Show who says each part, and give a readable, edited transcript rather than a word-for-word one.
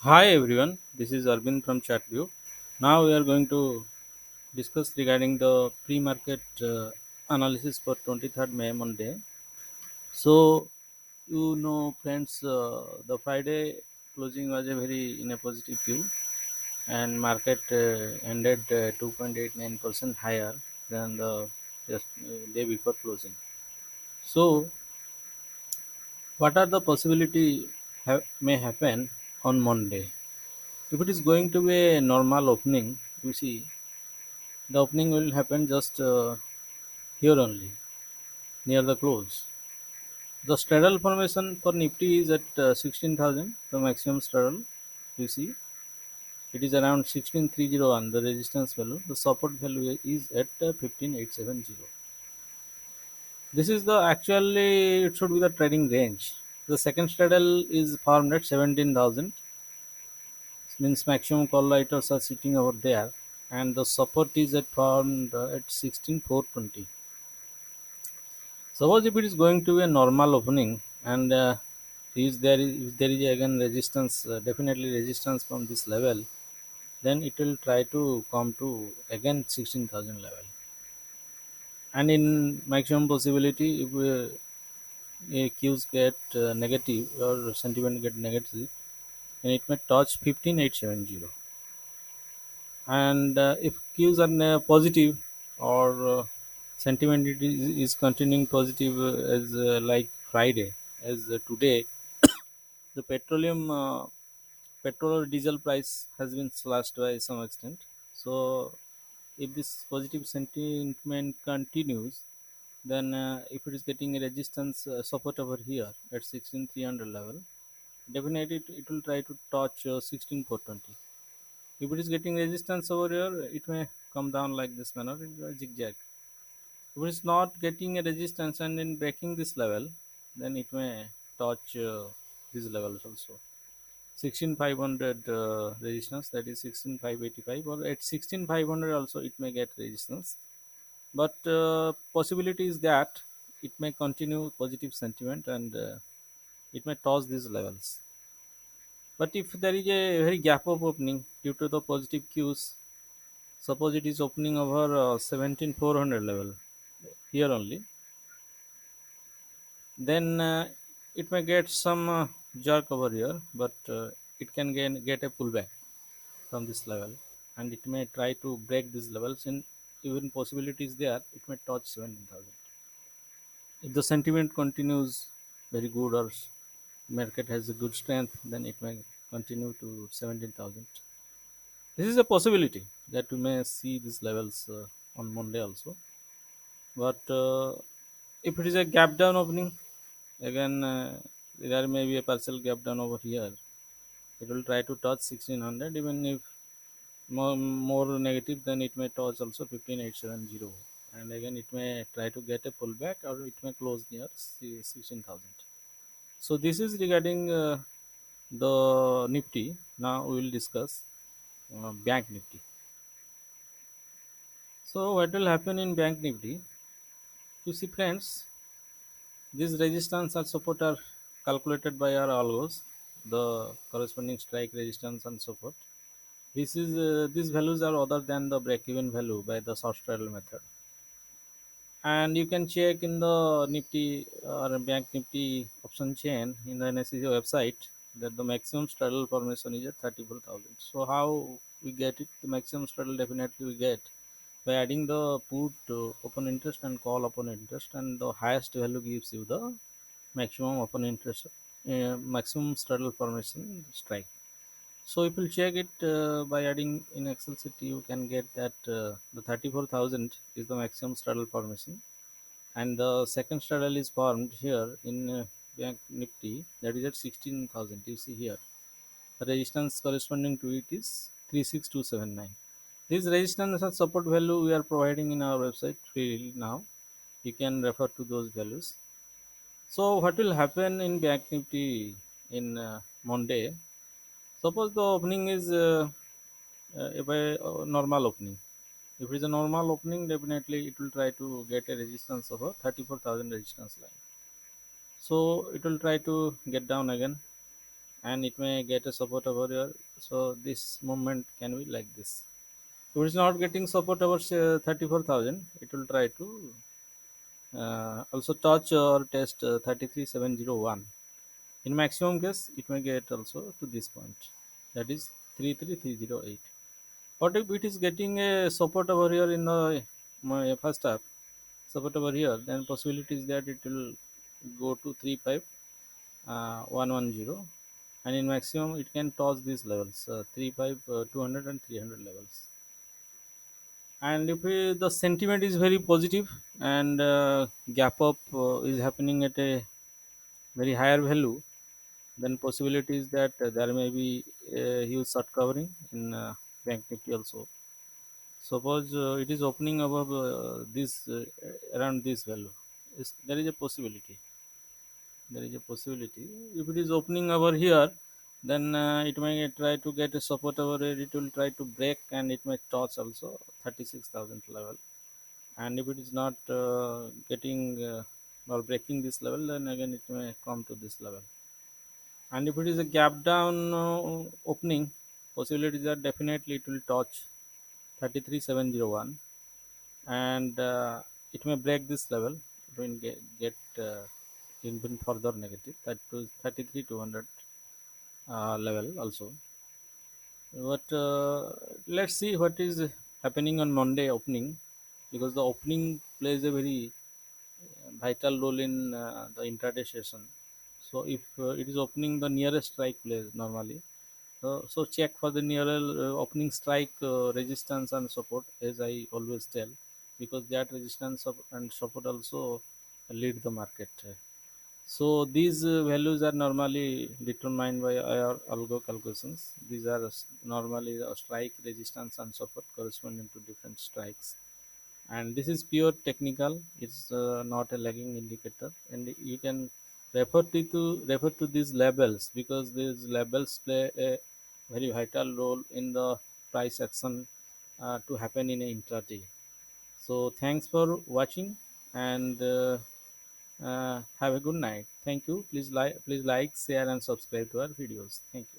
Speaker 1: Hi everyone, this is Arvind from Chartview. Now we are going to discuss regarding the pre-market analysis for 23rd May Monday. So, friends, the Friday closing was a very in a positive view, and market ended 2.89% higher than the just day before closing. So, what are the possibility may happen on Monday? If it is going to be a normal opening, you see the opening will happen just here only, near the close. The straddle formation for Nifty is at 16,000, the maximum straddle. You see, it is around 16,301, the resistance value. The support value is at 15,870. This is the actually, it should be the trading range. The second straddle is formed at 17,000, means maximum call writers are sitting over there, and the support is at formed at 16,420. Suppose if it is going to be a normal opening and if there is again resistance, definitely resistance from this level, then it will try to come to again 16,000 level. And in maximum possibility, if Qs get negative or sentiment get negative, then it may touch 15,870. And if Qs are positive or sentiment is continuing positive as like Friday, as today, the petrol or diesel price has been slashed by some extent. So if this positive sentiment continues, then if it is getting a resistance support over here at 16,300 level, definitely it will try to touch 16,420. If it is getting resistance over here, it may come down like this manner in a zigzag. If it is not getting a resistance and in breaking this level, then it may touch these levels also. 16,500 resistance, that is 16,585, or at 16,500 also it may get resistance. But possibility is that it may continue positive sentiment and it may touch these levels. But if there is a very gap of opening due to the positive cues, suppose it is opening over 17,400 level here only, then it may get some jerk over here, but it can get a pullback from this level, and it may try to break these levels. And even possibilities there, it may touch 17,000. If the sentiment continues very good or market has a good strength, then it may continue to 17,000. This is a possibility that we may see these levels on Monday also. But if it is a gap down opening, again there may be a partial gap down over here. It will try to touch 1600. Even if more negative, then it may touch also 15,870. And again, it may try to get a pullback or it may close near 16,000. So, this is regarding the Nifty. Now, we will discuss Bank Nifty. So, what will happen in Bank Nifty? You see, friends, these resistance and support are calculated by our algos, the corresponding strike resistance and support. These values are other than the break-even value by the short straddle method, and you can check in the Nifty or Bank Nifty option chain in the NSE website that the maximum straddle formation is at 34,000. So how we get it? The maximum straddle definitely we get by adding the put open interest and call open interest, and the highest value gives you the maximum open interest, maximum straddle formation strike. So if you check it by adding in Excel sheet, you can get that the 34,000 is the maximum straddle formation, and the second straddle is formed here in Bank Nifty, that is at 16,000. You see here the resistance corresponding to it is 36279. This resistance and support value we are providing in our website freely now. You can refer to those values. So what will happen in Bank Nifty in Monday? Suppose the opening is if a normal opening. If it is a normal opening, definitely it will try to get a resistance of a 34,000 resistance line. So it will try to get down again. and it may get a support over here. So this movement can be like this. If it's not getting support over say, 34,000, it will try to also touch or test 33,701. In maximum case, it may get also to this point, that is 33,308. What if it is getting a support over here in the my first half, support over here, then possibilities that it will go to 35,110, and in maximum it can touch these levels 35,200 and 300 levels. And if the sentiment is very positive and gap up is happening at a very higher value, then possibilities that there may be a huge short covering in bank nifty also. Suppose it is opening above this around this value, there is a possibility. There is a possibility. If it is opening over here, then it may try to get a support over here. It will try to break and it may touch also 36,000 level. And if it is not getting or breaking this level, then again it may come to this level. And if it is a gap down opening, possibilities are definitely it will touch 33,701, and it may break this level. It will get even further negative, that to 33,200 level also. But let's see what is happening on Monday opening, because the opening plays a very vital role in the intraday session. So if it is opening the nearest strike place normally, so check for the nearer opening strike resistance and support, as I always tell, because that resistance and support also lead the market. So these values are normally determined by our algo calculations. These are normally a strike, resistance, and support corresponding to different strikes. And this is pure technical. It's not a lagging indicator, and you can refer to these labels, because these labels play a very vital role in the price action to happen in a intraday. So thanks for watching, and have a good night. Thank you. Please like, share, and subscribe to our videos. Thank you.